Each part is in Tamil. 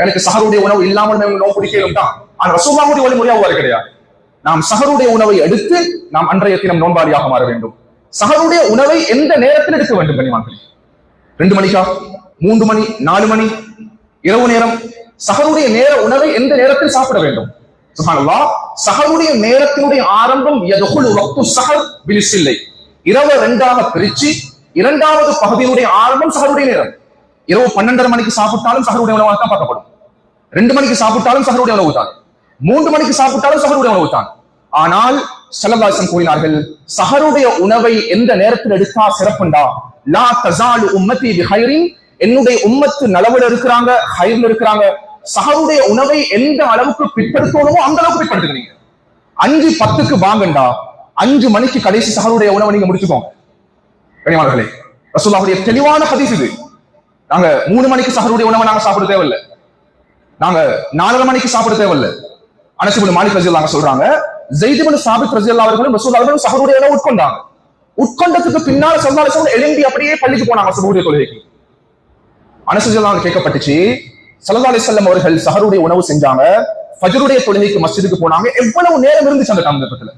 எனக்கு சஹருடைய உணவு இல்லாமல் நோன்பு பிடிக்கலும் தான். ஆனா ரசூலுல்லாஹுடைய வழிமுறை அவ்வாறு கிடையாது. நாம் சஹருடைய உணவை எடுத்து நாம் அன்றைய தினம் நோன்பாளியாக மாற வேண்டும். சஹருடைய உணவை எந்த நேரத்தில் எடுக்க வேண்டும் கனிமான்களே? 2 மணிக்கா, 3 மணி, 4 மணி, இரவு நேரம்? சஹருடைய நேர உணவை எந்த நேரத்தில் சாப்பிட வேண்டும்? சுப்ஹானல்லாஹ், சஹருடைய நேரத்தினுடைய ஆரம்பம் யதுகுலு வக்து ஸஹர் பில்ஸில்லை. இரவு 2ஆக பிரிச்சு 2வது பகுதியினுடைய ஆரம்பம் சஹருடைய நேரம். இரவு 12:30 மணிக்கு சாப்பிட்டாலும் சஹருடைய உணவாக தான் பார்க்கப்படும். 2 மணிக்கு சாப்பிட்டாலும் சஹருடைய உணவு தான். 3 மணிக்கு சாப்பிட்டாலும் சஹருடைய உணவு தான். ஆனால் ஸல்லல்லாஹு அலைஹி வஸல்லம் கூறினார்கள், சஹருடைய உணவை எந்த நேரத்தில் எடுத்தா சிறப்புண்டா, லா தஸாலு உம்மதி பிஹைரின், என்னுடைய உம்மத்து நலவுல இருக்கிறாங்க, ஹைர்ல இருக்கிறாங்க. சஹருடைய உணவை எந்த அளவுக்கு பிற்படுத்தணுமோ அந்த அளவுக்கு பிற்படுத்துகிறீங்க. 5:10க்கு வாங்கண்டா, 5 மணிக்கு கடைசி சஹருடைய உணவை நீங்க முடிச்சுக்கோங்க. கனிமார்களே, ரசூலுல்லாஹுடைய தெளிவான ஹதீஸ் இது. நாங்க 3 மணிக்கு சஹருடைய உணவை நாங்க சாப்பிட தேவையில்லை, நாங்க 4:30 மணிக்கு சாப்பிட தேவையில்லை. அனஸ் இப்னு மாலிக் ரலியல்லாஹு அன்ஹு சொல்றாங்க, ஸைத் இப்னு சாபித் ரலியல்லாஹு அவர்களும் ரசூலுல்லாஹி அவர்களும் சஹருடைய உணவை உட்கொண்டாங்க. உட்கொண்டதுக்கு பின்னால் ஸல்லல்லாஹு அலைஹி வஸல்லம் எழும்பி அப்படியே பள்ளிக்கு போனாங்க சுபஹுடைய தொழுகைக்கு. அனஸ் ரலியல்லாஹு அன்ஹு கேட்கப்பட்டுச்சு, ஸல்லல்லாஹு அலைஹி வஸல்லம் அவர்கள் சஹருடைய உணவு செஞ்சாங்க, ஃபஜ்ருடைய தொழுகைக்கு மஸ்ஜிதுக்கு போனாங்க, எவ்வளவு நேரம் இருந்துச்சு அந்த சந்தர்ப்பத்துல?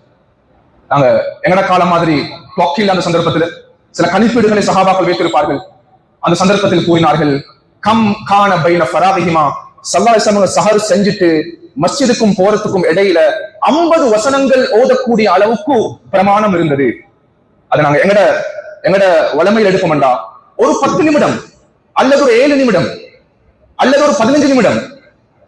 நாங்க எங்கட காலம் மாதிரி கிளாக் இல்ல. அந்த சந்தர்ப்பத்துல சில கணிப்பீடுகளை சஹாபாக்கள் வைத்திருப்பார்கள். அந்த சந்தர்ப்பத்தில் கூறினார்கள், கம் கான பைன ஃபராகிஹிமா, ஸல்லல்லாஹு அலைஹி வஸல்லம் சஹர் செஞ்சுட்டு மஸ்ஜிதுக்கும் போறதுக்கும் இடையில 50 வசனங்கள் ஓதக்கூடிய அளவுக்கு பிரமாணம் இருந்தது. அதை நாங்க எங்கட வளமையில் எடுப்போம்டா, ஒரு 10 நிமிடம் அல்லது ஒரு 7 நிமிடம் அல்லது ஒரு 15 நிமிடம்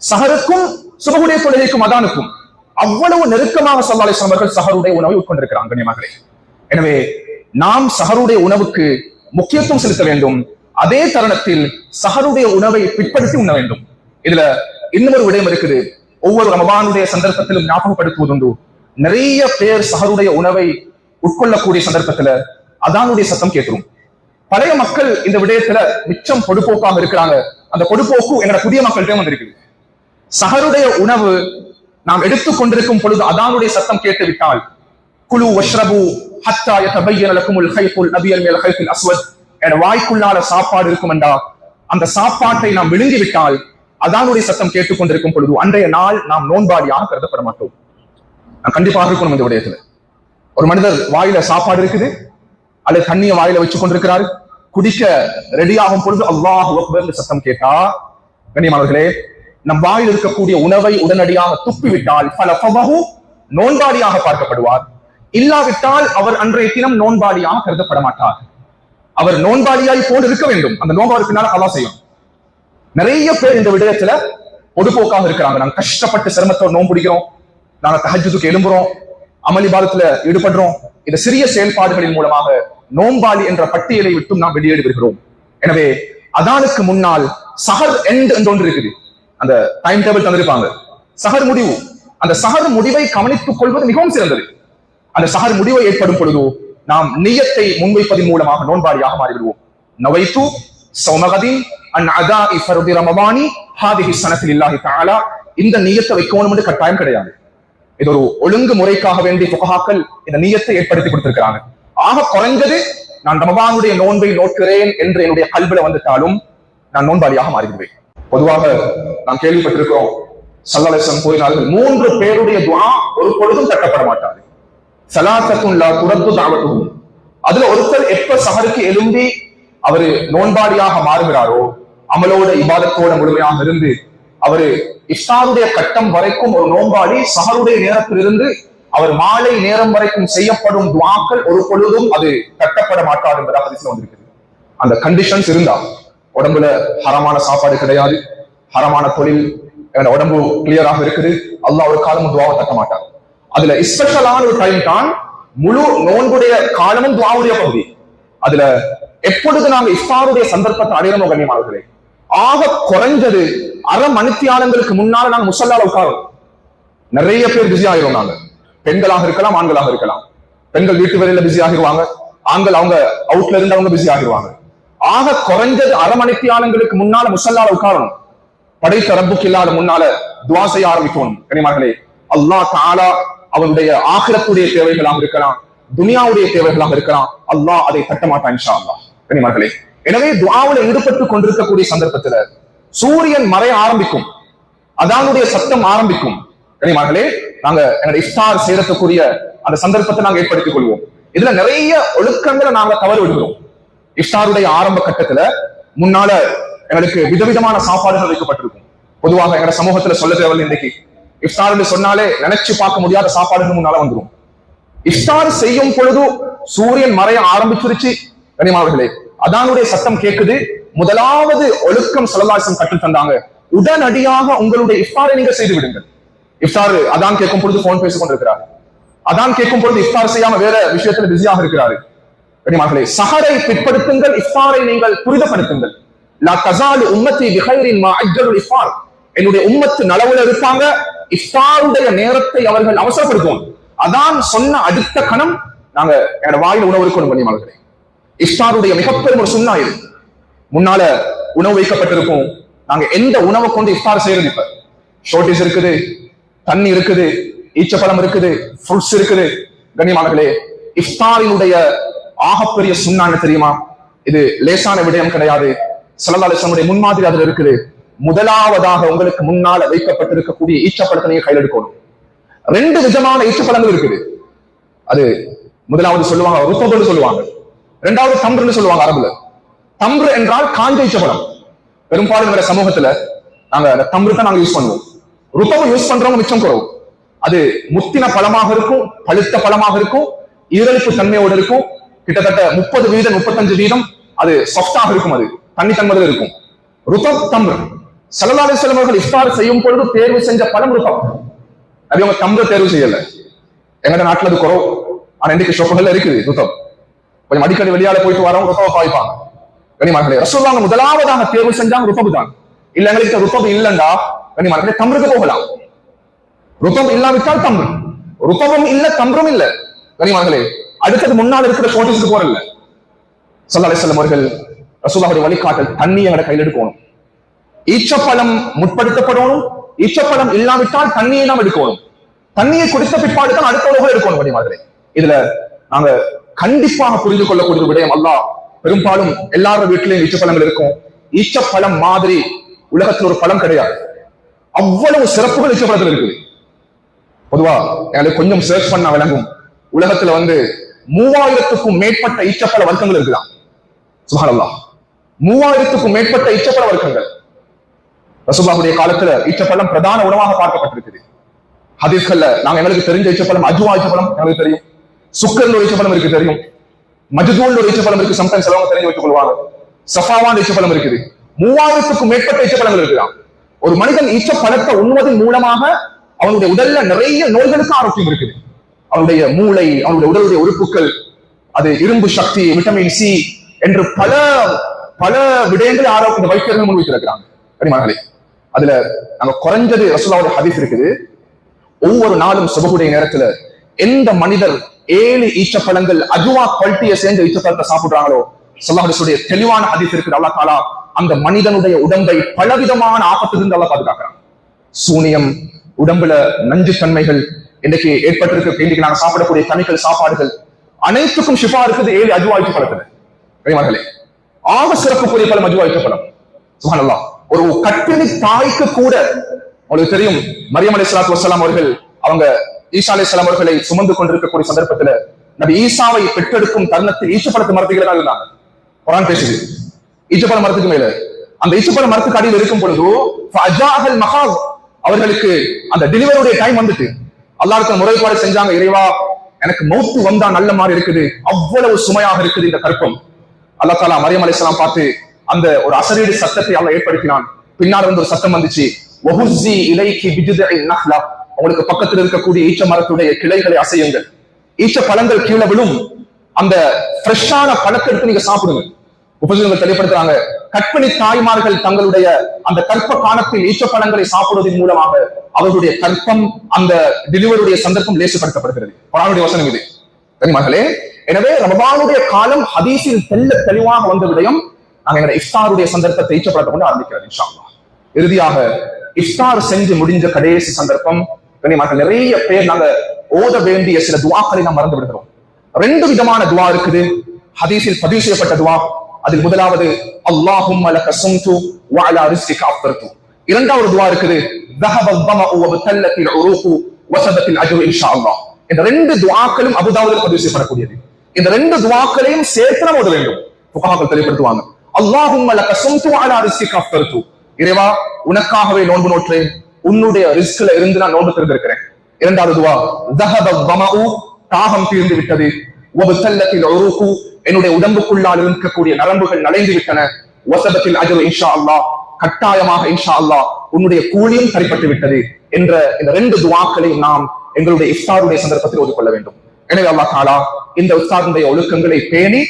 சஹருக்கும் சுபஹுடைய தொழுகைக்கும் அதானுக்கும் அவ்வளவு நெருக்கமாக ஸல்லல்லாஹு அலைஹி வஸல்லம் அவர்கள் சஹருடைய உணவை உட்கொண்டிருக்கிறாங்க கண்ணியமானவர்களே. எனவே நாம் சஹருடைய உணவுக்கு முக்கியத்துவம் செலுத்த வேண்டும். அதே தருணத்தில் சஹருடைய உணவை பிற்படுத்தி உண்ண வேண்டும். இதுல இன்னொரு விடயம் இருக்குது. ஒவ்வொரு ரமபானுடைய சந்தர்ப்பத்திலும் ஞாபகப்படுத்துவதுண்டு. நிறைய பேர் சஹருடைய உணவை உட்கொள்ளக்கூடிய சந்தர்ப்பத்துல அதானுடைய சத்தம் கேட்கிறோம். பழைய மக்கள் இந்த விடயத்துல மிச்சம் பொடுப்போக்காக இருக்கிறாங்க. அந்த பொடுப்போக்கு எங்களோட புதிய மக்கள்கிட்ட வந்திருக்குது. சஹருடைய உணவு நாம் எடுத்துக் கொண்டிருக்கும் பொழுது அதானுடைய சத்தம் கேட்டுவிட்டால், குலு வஷ்ரபு ஹத்தா யதபய்யன லகுமுல் ஹைத்துல் அபியல் மினல் ஹைத்தில் அஸ்வத், என வாய்க்குள்ளால சாப்பாடு இருக்கும் என்றா அந்த சாப்பாட்டை நாம் விழுங்கிவிட்டால் அதானுடைய சத்தம் கேட்டுக்கொண்டிருக்கும் பொழுது அன்றைய நாள் நாம் நோன்பாளியாக கருதப்பட மாட்டோம். நான் கண்டிப்பாக இருக்கணும் இந்த விடயத்துல. ஒரு மனிதர் வாயில சாப்பாடு இருக்குது அல்லது தண்ணிய வாயில வச்சு கொண்டிருக்கிறாரு, குடிக்க ரெடியாகும் பொழுது அல்லாஹு அக்பர் சத்தம் கேட்டா, கண்ணியமானவர்களே, நம் வாயில் இருக்கக்கூடிய உணவை உடனடியாக துப்பிவிட்டால் ஃபலஃபஹு நோன்பாளியாக பார்க்கப்படுவார். இல்லாவிட்டால் அவர் அன்றைய தினம் நோன்பாளியாக கருதப்பட மாட்டார். அவர் நோன்பாளியாய் போல் இருக்க வேண்டும். அந்த நோன்பாளுக்கு பின்னால் அல்லாஹ் செய்யும். நிறைய பேர் இந்த விடயத்துல பொதுப்போக்காக இருக்கிறாங்க. நாங்க கஷ்டப்பட்டு சிரமத்தோடு நோன்பு பிடிக்கிறோம், நாங்க தஹஜ்ஜுதுக்கு எழும்புறோம், அமளிபாதத்துல ஈடுபடுறோம். இந்த சிறிய செயல்பாடுகளின் மூலமாக நோன்பாளி என்ற பட்டியலை விட்டு நாம் வெளியேறி வருகிறோம். எனவே அதானுக்கு முன்னால் சஹர் எண்ட் என்று ஒன்று இருக்குது. அந்த டைம் டேபிள் தந்திருப்பாங்க, சஹர் முடிவு. அந்த சஹர் முடிவை கவனித்துக் கொள்வது மிகவும் சிறந்தது. அந்த சஹர் முடிவை ஏற்படும் பொழுது நாம் நியத்தை முன்வைப்பதன் மூலமாக நோன்பாளியாக மாறிவிடுவோம். நவைத்து சௌமகதின் அன் அதாஇ ஃபர்தி ரமபானி ஹாதிஹி ஸனத்தில் இல்லாஹி தஆலா, இந்த நியத்தை வைக்கணும் என்று கட்டாயம் கிடையாது. இது ஒரு ஒழுங்கு முறைக்காக வேண்டிய ஃபுகஹாக்கள் இந்த நியத்தை ஏற்படுத்தி கொடுத்திருக்கிறாங்க. ஆக குறைந்தது நான் ரமபானுடைய நோன்பை நோக்கிறேன் என்று என்னுடைய கல்வில வந்துட்டாலும் நான் நோன்பாளியாக மாறிவிடுவேன். பொதுவாக நாம் கேள்விப்பட்டிருக்கிறோம், ஸல்லல்லாஹு அலைஹி வஸல்லம் கூறினார்கள், 3 பேருடைய துஆ ஒரு பொழுதும் தட்டப்பட மாட்டாது. ஸலாத்தத்துன் லா துரத்து தஅவத்துஹும், அதுல ஒருத்தர் எப்ப சஹருக்கு எழும்பி அவரு நோன்பாளியாக மாறுகிறாரோ, அமலோட இபாதத்தோட முழுமையாக இருந்து அவரு இஃப்தாருடைய கட்டம் வரைக்கும் ஒரு நோன்பாளி சஹருடைய நேரத்திலிருந்து அவர் மாலை நேரம் வரைக்கும் செய்யப்படும் துஆக்கள் ஒரு பொழுதும் அது தட்டப்பட மாட்டாது என்பதாக ஹதீஸ்ல வந்திருக்குது. அந்த கண்டிஷன்ஸ் இருந்தா, உடம்புல ஹரமான சாப்பாடு கிடையாது, ஹரமான தொழில், உடம்பு கிளியராக இருக்குது, அல்லாஹ் ஒரு காலமும் துஆவை தட்ட மாட்டார். அதுல ஸ்பெஷலான ஒரு டைம் தான் முழு நோன்புடைய காலமும் துஆவுடைய பகுதி. அதுல எப்பொழுது நாங்க இஃப்தாருடைய சந்தர்ப்பத்தை அடையணுமோ கண்ணியமானவர்களே, ஆக குறைஞ்சது அரை மணித்தியாலங்களுக்கு முன்னால நாங்க முஸல்லால உட்காரும். நிறைய பேர் பிஸி ஆகிரும். நாங்க பெண்களாக இருக்கலாம், ஆண்களாக இருக்கலாம். பெண்கள் வீட்டு வேலையில பிஸி ஆகிருவாங்க, ஆண்கள் அவங்க அவுட்ல இருந்து அவங்க பிஸி ஆகிருவாங்க. ஆக குறைஞ்சது அரை மணித்தியாலங்களுக்கு முன்னால முஸல்லால உட்காரணும். படைத்த ரப்புக்கு இல்லாத முன்னால துஆ செய்ய ஆரம்பிக்கணும். கனிமார்களே, அல்லாஹ் தஆலா அவனுடைய ஆகிரத்துடைய தேவைகளாக இருக்கலாம், துனியாவுடைய தேவைகளாக இருக்கலாம், அல்லாஹ் அதை தட்ட மாட்டான் இன்ஷா அல்லாஹ். கனிமார்களே, எனவே துஆவுல ஈடுபட்டு கொண்டிருக்கக்கூடிய சந்தர்ப்பத்துல சூரியன் மறைய ஆரம்பிக்கும், அதானுடைய சத்தம் ஆரம்பிக்கும். கனிமார்களே, நாங்க எங்களுடைய இஃப்தார் செய்யறதுக்குரிய அந்த சந்தர்ப்பத்தை நாங்க ஏற்படுத்திக் கொள்வோம். இதுல நிறைய ஒழுக்கங்களை நாங்க தவறு விடுகிறோம். இஃப்தாருடைய ஆரம்ப கட்டத்துல முன்னால எங்களுக்கு விதவிதமான சாப்பாடுகள் வைக்கப்பட்டிருக்கும். பொதுவாக எங்க சமூகத்துல சொல்ல தேவையில்லை, இன்னைக்கு இஃப்தார் சொன்னாலே நினைச்சு பார்க்க முடியாத சாப்பாடுகள் முன்னால வந்துடும். இஃப்தார் செய்யும் பொழுது சூரியன் மறைய ஆரம்பிச்சிருச்சு கனிமாவர்களே, அதானுடைய சத்தம் கேட்குது. முதலாவது ஒழுக்கம் ஸல்லல்லாஹு அலைஹி வஸல்லம் கற்றுத் தந்தாங்க, உடனடியாக உங்களுடைய இஃப்தாரை நீங்க செய்து விடுங்கள். இஃப்தார் அதான் கேட்கும் பொழுது போன் பேசிக் கொண்டிருக்கிறார், அதான் கேட்கும் பொழுது இஃப்தார் செய்யாம வேற விஷயத்துல பிஸியாக இருக்கிறாரு. கனிமாவர்களே, சஹரை பிற்படுத்துங்கள், இஃப்தாரை நீங்கள் துரிதப்படுத்துங்கள். லா தஸாலு உம்மத்தி பிகைரின் மா அஜ்ஜலுல் இஃப்தார், என்னுடைய உம்மத்து நலவுல இருப்பாங்க, இஃப்தாருடைய நேரத்தை அவர்கள் அவசரப்படுத்துவோம். அதான் சொன்ன அடுத்த கணம் நாங்க என்னோட வாயில உணவு இருக்கணும். கனிமாவர்களே, இஃப்தாருடைய மிகப்பெரும் ஒரு சுன்னா இது. முன்னால உணவு வைக்கப்பட்டிருக்கும், நாங்க எந்த உணவை கொண்டு இஃப்தார் செய்யறது? இப்ப ஷோர்டேஜ் இருக்குது, தண்ணி இருக்குது, ஈச்சப்பழம் இருக்குது, ஃப்ரூட்ஸ் இருக்குது. கண்ணியமானவர்களே, இஃப்தாரினுடைய ஆகப்பெரிய சுன்னா என்ன தெரியுமா? இது லேசான விடயம் கிடையாது. ஸல்லல்லாஹு அலைஹி வஸல்லம் முன்மாதிரி அதுல இருக்குது. முதலாவதாக உங்களுக்கு முன்னால வைக்கப்பட்டிருக்கக்கூடிய ஈச்சப்பழத்தை நீங்க கையில் எடுக்கணும். 2 விதமான ஈச்சப்பழங்கள் இருக்குது. அது முதலாவது சொல்லுவாங்க ருத்தபுன்னு சொல்லுவாங்க, 2வது தம்ருன்னு சொல்லுவாங்க அரபுல. தம்ரு என்றால் காஞ்ச ஈச்சப்பழம். பெரும்பாலும் வேற சமூகத்துல நாங்க அந்த தம்ரு தான் நாங்க யூஸ் பண்ணுவோம். ருத்தபு யூஸ் பண்றவங்க மிச்சம் குறவு. அது முத்தின பழமாக இருக்கும், பழுத்த பழமாக இருக்கும், ஈரலிப்பு தன்மையோடு இருக்கும். கிட்டத்தட்ட 30% 35% அது சாஃப்டாக இருக்கும், அது தண்ணி தன்மையில் இருக்கும். ருத்தப் தம்ரு. ஸல்லல்லாஹு அலைஹி வஸல்லம் அவர்கள் இஃப்தார் செய்யும் பொழுது தேர்வு செஞ்ச பழம் ருத்தப். அது அவங்க தம்ரு தேர்வு செய்யல. எங்கட நாட்டுல அது குறவு, ஆனா இன்னைக்கு ஷாப்புகள்ல இருக்குது ருத்தப். கொஞ்சம் அடிக்கடி வெளியால போயிட்டு வரவங்க ருத்தவை பாய்ப்பாங்க. கனிமார்களே, ரசூலுல்லாஹ் முதலாவதாக தேர்வு செஞ்சாங்க ருத்தப் தான். இல்ல எங்களுக்கு ருத்தப் இல்லண்டா கனிமார்களே தம்ருக்கு போகலாம். ருத்தம் இல்லாவிட்டால் தம்ரு, ருத்தமும் இல்ல தம்ரும் இல்ல. கனிமார்களே, அடுத்தது முன்னால் இருக்கிற ஷோர்டேஜ்க்கு போறல. ஸல்லல்லாஹு அலைஹி வஸல்லம் அவர்கள் ரசூலுல்லாஹ்வுடைய வழிகாட்டல், தண்ணி எங்கட கையில் எடுக்கணும். ஈச்சப்பழம் முற்படுத்தப்படணும். ஈச்சப்பழம் இல்லாவிட்டால் தண்ணியை நாம் எடுக்கணும். தண்ணியை குடித்த பிற்பாடு தான் அடுத்த உணவு எடுக்கணும். கனிமார்களே, இதுல நாங்க கண்டிப்பாக புரிந்து கொள்ளக்கூடிய விடயம், அல்லாஹ் பெரும்பாலும் எல்லாரும் வீட்டிலையும் ஈச்சப்பழங்கள் இருக்கும். ஈச்சப்பழம் மாதிரி உலகத்தில் ஒரு பழம் கிடையாது. அவ்வளவு சிறப்புகள் ஈச்சப்பழத்தில் இருக்குது. பொதுவா எங்களுக்கு கொஞ்சம் சர்ச் பண்ண விளங்கும், உலகத்துல 3000க்கும் மேற்பட்ட ஈச்சப்பழ வர்க்கங்கள் இருக்குதான். சுப்ஹானல்லாஹ், 3000க்கும் மேற்பட்ட ஈச்சப்பழ வர்க்கங்கள். ரசூலுல்லாஹ்வுடைய காலத்துல ஈச்சப்பழம் பிரதான உணவாக பார்க்கப்பட்டிருக்குது. ஹதீஸ்கள்ல நாங்க எங்களுக்கு தெரிஞ்ச ஈச்சப்பழம் அஜ்வா ஈச்சப்பழம் எங்களுக்கு தெரியும், சுக்கர்ல ஈச்சப்பழம் இருக்கு தெரியும், மஜ்தூல் ஈச்சப்பழம் இருக்கு, சம்டைம்ஸ் சிலவங்க தெரிஞ்சு வச்சுக் கொள்வாங்க. சஃபாவான் ஈச்சப்பழம் இருக்குது. 3000க்கும் மேற்பட்ட ஈச்சப்பழங்கள் இருக்குதான். ஒரு மனிதன் ஈச்சப்பழத்தை உண்ணுவதன் மூலமாக அவனுடைய உடல்ல நிறைய நோய்களுக்கு ஆரோக்கியம் இருக்குது. அவனுடைய மூளை, அவனுடைய உடலுடைய உறுப்புகள், அது இரும்பு சக்தி, விட்டமின் சி என்று பல பல விடயங்களை ஆரோக்கிய வைத்தியர்கள் முன்வைத்திருக்கிறாங்க. கனிமார்களே, அதுல நாங்க குறைஞ்சது ரசூலுல்லாஹ்வுடைய ஹதீஸ் இருக்குது, ஒவ்வொரு நாளும் சுபஹுடைய நேரத்துல எந்த மனிதர் 7 ஈச்சப்பழங்கள் அஜ்வா குவாலிட்டியை சேர்ந்த ஈச்சப்பழத்தை சாப்பிடுறாங்களோ, ஸல்லல்லாஹு அலைஹி வஸல்லம் தெளிவான ஹதீஸ் இருக்குது, அல்லாஹ் தஆலா அந்த மனிதனுடைய உடம்பை பலவிதமான ஆபத்திலிருந்து அல்லாஹ் பாதுகாக்கிறான். சூனியம், உடம்புல நஞ்சு தன்மைகள், இன்னைக்கு ஏற்பட்டிருக்கு, இன்னைக்கு நாங்க சாப்பிடக்கூடிய கெமிக்கல் சாப்பாடுகள் அனைத்துக்கும் ஷிஃபா இருக்குது 7 அஜ்வா ஈச்சப்பழத்துல. கனிமார்களே, ஆக சிறப்புக்குரிய பழம் அஜ்வா ஈச்சப்பழம். சுப்ஹானல்லாஹ், ஒரு கர்ப்பிணி தாய்க்கு கூட உங்களுக்கு தெரியும், மரியம் அலைஹிஸ்ஸலாத்து வஸ்ஸலாம் அவர்கள் அவங்க ஈசா அலைஹிஸ்ஸலாம் அவர்களை சுமந்து கொண்டிருக்கக்கூடிய சந்தர்ப்பத்துல நபி ஈசாவை பெற்றெடுக்கும் தருணத்தில் ஈச்சப்பழத்து மரத்துக்கு இருந்தாங்க. குர்ஆன் பேசுது ஈச்சப்பழ மரத்துக்கு மேல. அந்த ஈச்சப்பழ மரத்துக்கு அடியில் இருக்கும் பொழுது ஃபஜாஹல் மஹாஸ், அவர்களுக்கு அந்த டெலிவரியுடைய டைம் வந்துட்டு அல்லாஹ்வுக்கு முறைப்பாடு செஞ்சாங்க, இறைவா எனக்கு மௌத்து வந்தா நல்ல மாதிரி இருக்குது, அவ்வளவு சுமையாக இருக்குது இந்த கற்பம். அல்லாஹ் தஆலா மரியம் அலைஹிஸ்ஸலாம் பார்த்து அந்த ஒரு அசரீடு சத்தத்தை அல்லாஹ் ஏற்படுத்தினான். பின்னால் ஒரு சத்தம் வந்துச்சு, வஹுஸி இலைக்கி பிஜுதின் நஹ்லா, உங்களுக்கு பக்கத்தில் இருக்கக்கூடிய ஈச்ச மரத்துடைய கிளைகளை அசையுங்கள், ஈச்ச பழங்கள் கீழே விழும், அந்த ஃப்ரெஷ்ஷான பழத்தை எடுத்து நீங்க சாப்பிடுங்க. உபயோகங்கள் தெளிவுபடுத்துறாங்க, கற்பிணி தாய்மார்கள் தங்களுடைய அந்த கற்ப காலத்தில் ஈச்ச பழங்களை சாப்பிடுவதன் மூலமாக அவர்களுடைய கற்பம், அந்த டெலிவரியுடைய சந்தர்ப்பம் லேசுபடுத்தப்படுகிறது. குர்ஆனுடைய வசனம் இது. கனிமகளே, எனவே ரமதானுடைய காலம் ஹதீஸில் தெளிவாக வந்த விடயம், நாங்க எங்க இஃப்தாருடைய சந்தர்ப்பத்தை ஈச்சப்பழத்தை கொண்டு ஆரம்பிக்கிறது இன்ஷா அல்லாஹ். இறுதியாக இஃப்தார் செஞ்சு முடிஞ்ச கடைசி சந்தர்ப்பம், கனிமகள் நிறைய பேர் நாங்க ஓத வேண்டிய சில துஆக்களை நாம் மறந்து விடுகிறோம். 2 விதமான துஆ இருக்குது ஹதீஸில் பதிவு செய்யப்பட்ட துஆ. அதில் முதலாவது அல்லாஹும்ம லக ஸும்து வ அலா ரிஸ்கிக அஃதர்து. இரண்டாவது துஆ இருக்குது ذهب الظمأ وابتلت العروق وثبت الاجر ان شاء الله. இந்த ரெண்டு துஆக்களும் அபூதாவூதில் பதிவு செய்யப்படக்கூடியது. இந்த ரெண்டு துஆக்களையும் சேர்த்து நாம் ஓத வேண்டும். ஃபுகஹாக்கள் தெளிவுபடுத்துவாங்க. அல்லாஹும்ம லக ஸும்து வ அலா ரிஸ்கிக அஃதர்து. இறைவா உனக்காகவே நோன்பு நோற்றேன், உன்னுடைய ரிஸ்க்ல இருந்து நான் நோன்பு திறந்திருக்கிறேன். இரண்டாவது துஆ ذهب الظمأ தாகம் தீர்ந்து விட்டது, وابتلت العروق என்னுடைய உடம்புக்குள்ளால் இருக்கக்கூடிய நரம்புகள் நலைந்து விட்டன, وثبت الاجر ان شاء الله கட்டாயமாக இன்ஷா அல்லாஹ் உன்னுடைய கூலியும் சரிப்பட்டு விட்டது என்ற இந்த ரெண்டு துஆக்களை நாம் எங்களுடைய இஃப்தாருடைய சந்தர்ப்பத்தில் ஓதிக்கொள்ள வேண்டும். எனவே அல்லாஹ் தஆலா இந்த இஃப்தாருடைய ஒழுக்கங்களை பேணி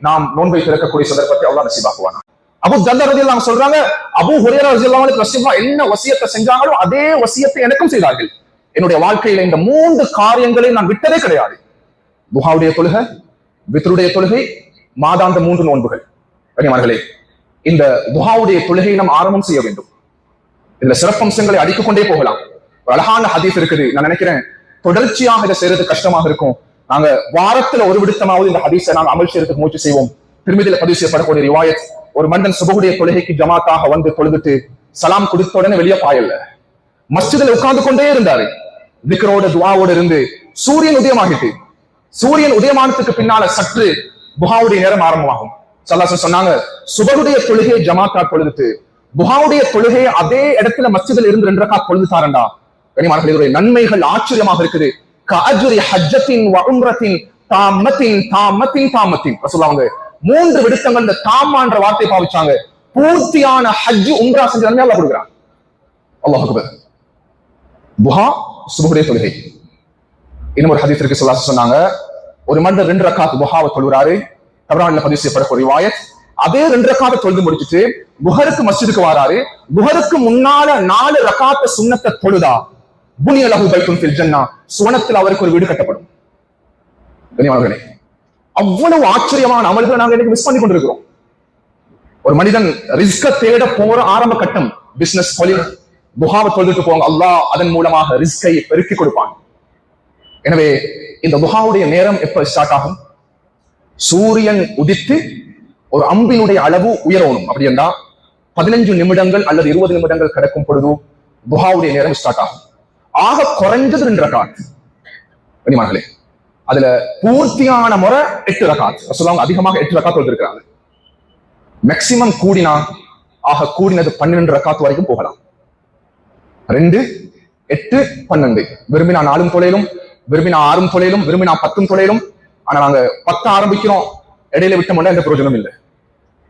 நாம் நோன்பை திறக்கக்கூடிய சந்தர்ப்பத்தை அல்லாஹ் நசீபாக்குவானா. அபூ தர்தா ரலியல்லாஹு அன்ஹு சொல்றாங்க, அபூ ஹுரைரா ரலியல்லாஹு அன்ஹு ரசூலுல்லாஹ் என்ன வசியத்தை செஞ்சாங்களோ அதே வசியத்தை எனக்கும் செய்தார்கள். என்னுடைய வாழ்க்கையில இந்த மூன்று காரியங்களை நான் விட்டதே கிடையாது. துஹாவுடைய தொழுகை, வித்ருடைய தொழுகை, மாதாந்த 3 நோன்புகள். கண்ணியமானவர்களே, இந்த துஹாவுடைய தொழுகையை நாம் ஆரம்பம் செய்ய வேண்டும். இதுல சிறப்பம்சங்களை அடித்துக் கொண்டே போகலாம். ஒரு அழகான ஹதீஸ் இருக்குது. நான் நினைக்கிறேன் தொடர்ச்சியாக இதை செய்யறது கஷ்டமாக இருக்கும். நாங்க வாரத்துல ஒரு விடுத்தமாவது இந்த ஹதீஸை நாங்கள் அமல் செய்யறதுக்கு முயற்சி செய்வோம். திருமதியில பதிவு செய்யப்படக்கூடிய ரிவாயத், ஒரு மனிதன் சுபஹுடைய தொழுகைக்கு ஜமாத்தாக வந்து தொழுதுட்டு சலாம் கொடுத்த உடனே வெளியே பாயல்ல, மஸ்ஜிதில் உட்கார்ந்து கொண்டே இருந்தாரு. திக்ரோட துஆவோட இருந்து சூரியன் உதயமாகிட்டு, சூரியன் உதயமானத்துக்கு பின்னால சற்று துஹாவுடைய நேரம் ஆரம்பமாகும். ஸல்லல்லாஹு சொன்னாங்க, சுபஹுடைய தொழுகையை ஜமாத்தா தொழுதுட்டு துஹாவுடைய தொழுகையை அதே இடத்துல மஸ்ஜிதில் இருந்து 2 ரக்காத் தொழுதுட்டாரண்டா, கனிமானவர்களுடைய நன்மைகள் ஆச்சரியமாக இருக்குது. கஅஜ்ரி ஹஜ்ஜத்தின் வ உம்ரத்தின் தாமத்தின் தாமத்தின் தாமத்தின். ரசூலுல்லாஹ் அவங்க 3 விடுத்தங்கள் இந்த தாமான்ற வார்த்தை பாவிச்சாங்க. பூர்த்தியான ஹஜ் உம்ரா செஞ்ச நன்மை அல்லாஹ் கொடுக்கிறான். அல்லாஹ் அக்பர். துஹா சுபஹுடைய தொழுகை. இன்னும் ஒரு ஹதீஸ் இருக்கு. ஸல்லல்லாஹு சொன்னாங்க, ஒரு மனிதர் 2 ரக்காத் துஹாவை தொழுறாரு. தபரானில பதிவு செய்யப்பட்ட ரிவாயத். அதே 2 ரக்காத்தை தொழுது முடிச்சிட்டு புஹருக்கு மஸ்ஜிதுக்கு வராரு. புஹருக்கு முன்னால 4 ரக்காத்த சுன்னத்தை தொழுதா புனிய லஹு பைத்துன் ஃபில் ஜன்னah, சுவனத்தில் அவருக்கு ஒரு வீடு கட்டப்படும். கனிமானவர்களே, அவ்வளவு ஆச்சரியமான அமல்களை நாங்க இன்னைக்கு மிஸ் பண்ணி கொண்டிருக்கிறோம். ஒரு மனிதன் ரிஸ்க தேட போற ஆரம்ப கட்டம் பிசினஸ் தொழில், துஹாவை தொழுதுட்டு போங்க, அல்லாஹ் அதன் மூலமாக ரிஸ்கை பெருக்கி கொடுப்பான். எனவே இந்த துஹாவுடைய நேரம் எப்ப ஸ்டார்ட் ஆகும்? சூரியன் உதித்து ஒரு அம்பினுடைய அளவு உயரணும். அப்படி என்றா 15 நிமிடங்கள் அல்லது 20 நிமிடங்கள் கிடக்கும் பொழுது துஹாவுடைய நேரம் ஸ்டார்ட் ஆகும். ஆக குறைஞ்சது 2 ரக்காத். கனிமானவர்களே, அதுல பூர்த்தியான முறை 8 ரக்காத். ரசூலுல்லாஹ் அதிகமாக 8 ரக்காத் தொழுதிருக்கிறாங்க. மேக்சிமம் கூடினா ஆக கூடினது 12 ரக்காத் வரைக்கும் போகலாம். 2, 8, 12. விரும்பினா 4 தொலையிலும், விரும்பினா 6 தொலையிலும், விரும்பினா 10 தொலையிலும். ஆனா நாங்க 10 ஆரம்பிக்கிறோம், இடையில விட்டோம்னா எந்த பிரயோஜனம் இல்லை.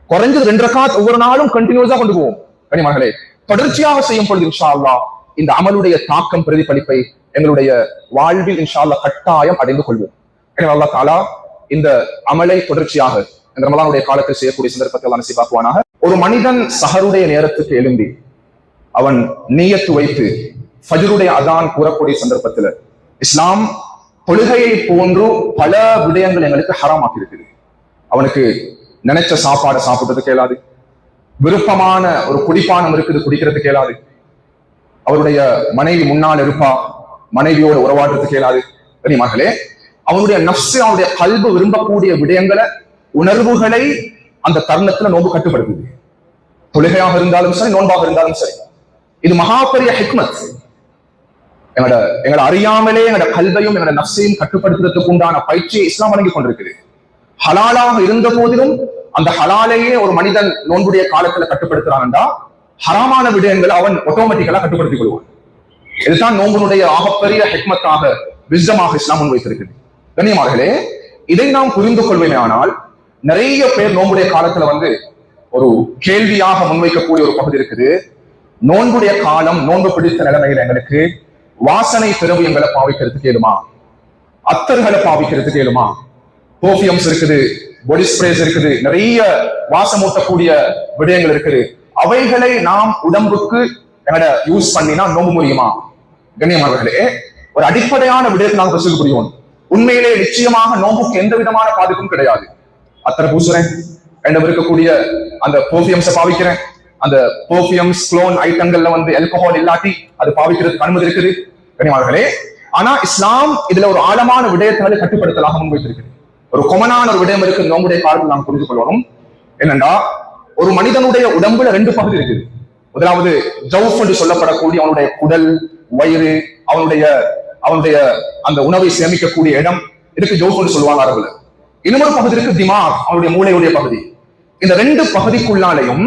குறைஞ்சது 2 ரக்காத் ஒவ்வொரு நாளும் கண்டினியூஸா கொண்டு போவோம். கனிமானவர்களே, தொடர்ச்சியாக செய்யும் பொழுது இன்ஷா அல்லாஹ் இந்த அமலுடைய தாக்கம் பிரதிபலிப்பை எங்களுடைய வாழ்வில் இன்ஷா அல்லாஹ் கட்டாயம் அடைந்து கொள்வோம். எனவே அல்லாஹ் தஆலா இந்த அமலை தொடர்ச்சியாக இந்த ரமலானுடைய காலத்தில் செய்யக்கூடிய சந்தர்ப்பத்தை அல்லாஹ் நசீபாக்குவானாக. ஒரு மனிதன் சஹருடைய நேரத்துக்கு எழும்பி அவன் நியத்து வைத்து ஃபஜ்ருடைய அதான் கூறக்கூடிய சந்தர்ப்பத்தில் இஸ்லாம் தொழுகையை போன்று பல விடயங்கள் எங்களுக்கு ஹராமாக்கி இருக்குது. அவனுக்கு நினைச்ச சாப்பாடை சாப்பிடுறதுக்கு இயலாது, விருப்பமான ஒரு குடிப்பானம் இருக்குது குடிக்கிறதுக்கு இயலாது, அவருடைய மனைவி முன்னால் இருப்பா, மனைவியோட உறவாடுறதுக்கு இயலாது. மகளே, அவனுடைய நஃப்ஸ், அவனுடைய கல்பு விரும்பக்கூடிய விடயங்களை, உணர்வுகளை அந்த தருணத்துல நோன்பு கட்டுப்படுத்துது. தொழுகையாக இருந்தாலும் சரி, நோன்பாக இருந்தாலும் சரி. இது மகா பெரிய ஹிக்மத். எங்களோட அறியாமலே எங்களோட கல்வையும் எங்களோட நஃப்ஸையும் கட்டுப்படுத்துறதுக்கு உண்டான பயிற்சியை இஸ்லாம் வழங்கி கொண்டிருக்குது. ஹலாலாக இருந்த போதிலும் அந்த ஹலாலையே ஒரு மனிதன் நோன்புடைய காலத்துல கட்டுப்படுத்துறான்டா, ஹராமான விடயங்களை அவன் ஆட்டோமேட்டிக்கலா கட்டுப்படுத்திக் கொள்வான். இதுதான் நோன்புடைய ஆகப்பெரிய ஹிக்மத்தாக, விஸ்டமாக இஸ்லாம் முன்வைத்திருக்குது. கண்ணியமானவர்களே, இதை நாம் புரிந்து கொள்வேனே. ஆனால் நிறைய பேர் நோன்புடைய காலத்துல ஒரு கேள்வியாக முன்வைக்கக்கூடிய ஒரு பகுதி இருக்குது. நோன்புடைய காலம், நோன்பு பிடித்த நிலைமையில எங்களுக்கு வாசனை திரவியங்களை பாவிக்கிறதுக்கு ஏழுமா, அத்தர்களை பாவிக்கிறதுக்கு ஏழுமா, பெர்ஃபியூம்ஸ் இருக்குது, பாடி ஸ்ப்ரேஸ் இருக்குது, நிறைய வாசமூட்டக்கூடிய விடயங்கள் இருக்குது. அவைகளை நாம் உடம்புக்கு எங்கட யூஸ் பண்ணினா நோம்பு முடியுமா? கண்ணியமானவர்களே, ஒரு அடிப்படையான விடயத்தை நாங்கள் பசுக்கு புரியும். உண்மையிலே நிச்சயமாக நோம்புக்கு எந்த விதமான பாதிப்பும் கிடையாது. அத்தனை பூசுறேன், என்னிடம் இருக்கக்கூடிய அந்த பெர்ஃபியூம்ஸை பாவிக்கிறேன், அந்த பெர்ஃபியூம்ஸ் குளோன் ஐட்டங்கள்ல ஆல்கஹால் இல்லாட்டி அது பாவிக்கிறதுக்கு அனுமதி இருக்குது. கண்ணியமானவர்களே, ஆனா இஸ்லாம் இதுல ஒரு ஆழமான விடயத்தை கட்டுப்படுத்தலாக முன்வைத்திருக்கிறது. ஒரு கொமனான ஒரு விடயம் இருக்கு நோம்புடைய காலத்தில் நாம் புரிந்து கொள்வோம். என்னண்டா ஒரு மனிதனுடைய உடம்புல 2 பகுதி இருக்குது. முதலாவது ஜவுஃப் என்று சொல்லப்படக்கூடிய அவனுடைய குடல், வயிறு, அவனுடைய அந்த உணவை சேமிக்கக்கூடிய இடம், இதுக்கு ஜவுஃப் என்று சொல்லுவாங்க அரபுல. இன்னொரு பகுதி இருக்கு திமாக், அவனுடைய மூளையுடைய பகுதி. இந்த 2 பகுதிக்குள்ளாலையும்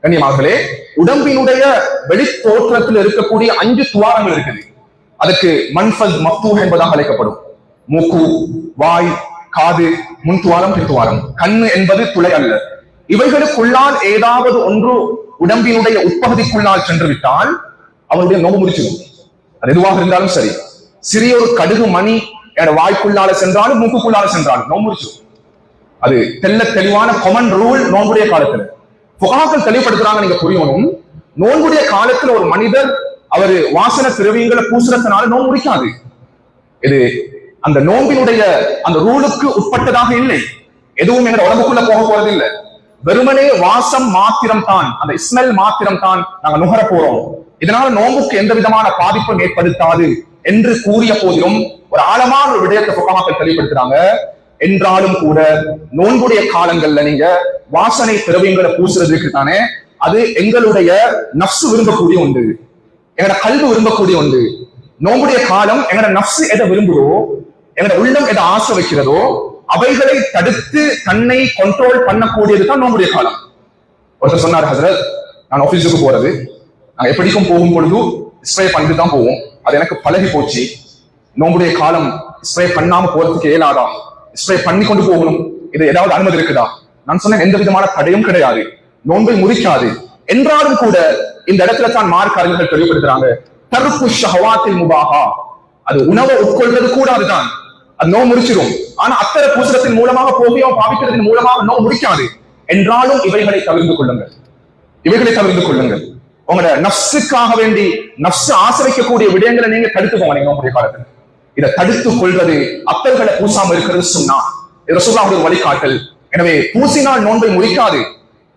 கண்ணியமார்களே உடம்பினுடைய வெளி தோற்றத்தில் இருக்கக்கூடிய 5 துவாரங்கள் இருக்குது. அதுக்கு மன்ஃபஸ் மஃப்தூஹ் என்பதாக அழைக்கப்படும். மூக்கு, வாய், காது, முன் துவாரம், பின் துவாரம். கண்ணு என்பது துளை அல்ல. இவைகளுக்குள்ளால் ஏதாவது ஒன்று உடம்பினுடைய உட்பகுதிக்குள்ளால் சென்று விட்டால் அவனுடைய நோம்பு முடிச்சிடும். அது எதுவாக இருந்தாலும் சரி. சிறிய ஒரு கடுகு மணி வாய்க்குள்ளால சென்றாலும் மூக்குக்குள்ளால சென்றாலும் நோம்பு முடிச்சிடும். அது தெளிவான காமன் ரூல் நோன்புடைய காலத்துல. புகாக்கள் தெளிவுபடுத்துறாங்க, நீங்க புரியணும். நோன்புடைய காலத்துல ஒரு மனிதர் அவரு வாசன திரவியங்களை பூசுறதுனால நோன்பு முடிக்காது. இது அந்த நோம்பினுடைய அந்த ரூலுக்கு உட்பட்டதாக இல்லை. எதுவும் எங்க உடம்புக்குள்ள போக போறது இல்லை. வெறுமனே வாசம் மாத்திரம் தான், அந்த ஸ்மெல் மாத்திரம் தான் நாங்க நுகர போறோம். இதனால நோம்புக்கு எந்த விதமான பாதிப்பும் ஏற்படுத்தாது என்று கூறிய போதிலும் ஒரு ஆழமான ஒரு விடயத்தை புகாக்கள் தெளிவுபடுத்துறாங்க. என்றாலும் கூட நோன்புடைய காலங்கள்ல நீங்க வாசனை திரவியங்களை பூசுறதுக்கு தானே அது எங்களுடைய நஃப்சு விரும்பக்கூடிய ஒன்று, எங்களோட கல்வி விரும்பக்கூடிய ஒன்று. நோம்புடைய காலம் எங்களோட நஃப்சு எதை விரும்புதோ, எங்களோட உள்ளம் எதை ஆசை வைக்கிறதோ அவைகளை தடுத்து தன்னை கண்ட்ரோல் பண்ணக்கூடியதுதான் நோம்புடைய காலம். ஒருத்தர் சொன்னார், ஹசரத் நான் ஆபீஸுக்கு போறது, நாங்க எப்படிக்கும் போகும் பொழுது ஸ்ப்ரே பண்ணிட்டு தான் போவோம், அது எனக்கு பழகி போச்சு. நோம்புடைய காலம் ஸ்ப்ரே பண்ணாம போறதுக்கு இயலாதா, ஸ்ப்ரே பண்ணி கொண்டு போகணும், இது ஏதாவது அனுமதி இருக்குதா? நான் சொன்னேன், எந்த விதமான தடையும் கிடையாது, நோன்பை முறிக்காது. என்றாலும் கூட இந்த இடத்துல தான் மார்க்க அறிஞர்கள் தெளிவுபடுத்துறாங்க, தர்க்கு ஷஹவாத்தில் முபாஹா, அது உணவை உட்கொள்வது கூட அதுதான், அது நோய் முடிச்சிடும். ஆனா அத்தர பூசலத்தின் மூலமாக போகியோ பாவிக்கிறதன் மூலமாக நோய் முடிக்காது. என்றாலும் இவைகளை தவிர்த்து கொள்ளுங்கள், இவைகளை தவிர்த்து கொள்ளுங்கள். உங்களோட நஃப்ஸுக்காக வேண்டி நஃப்ஸ் ஆசிரிக்கக்கூடிய விடயங்களை நீங்க தடுத்து போங்க. நீங்க நோம்புடைய காலத்துல இதை தடுத்துக் கொள்வது, அத்தர்களை பூசாம இருக்கிறது சுன்னா. இது ரசூலுல்லாஹ்வுடைய வழிகாட்டல். எனவே பூசினால் நோன்பை முடிக்காது,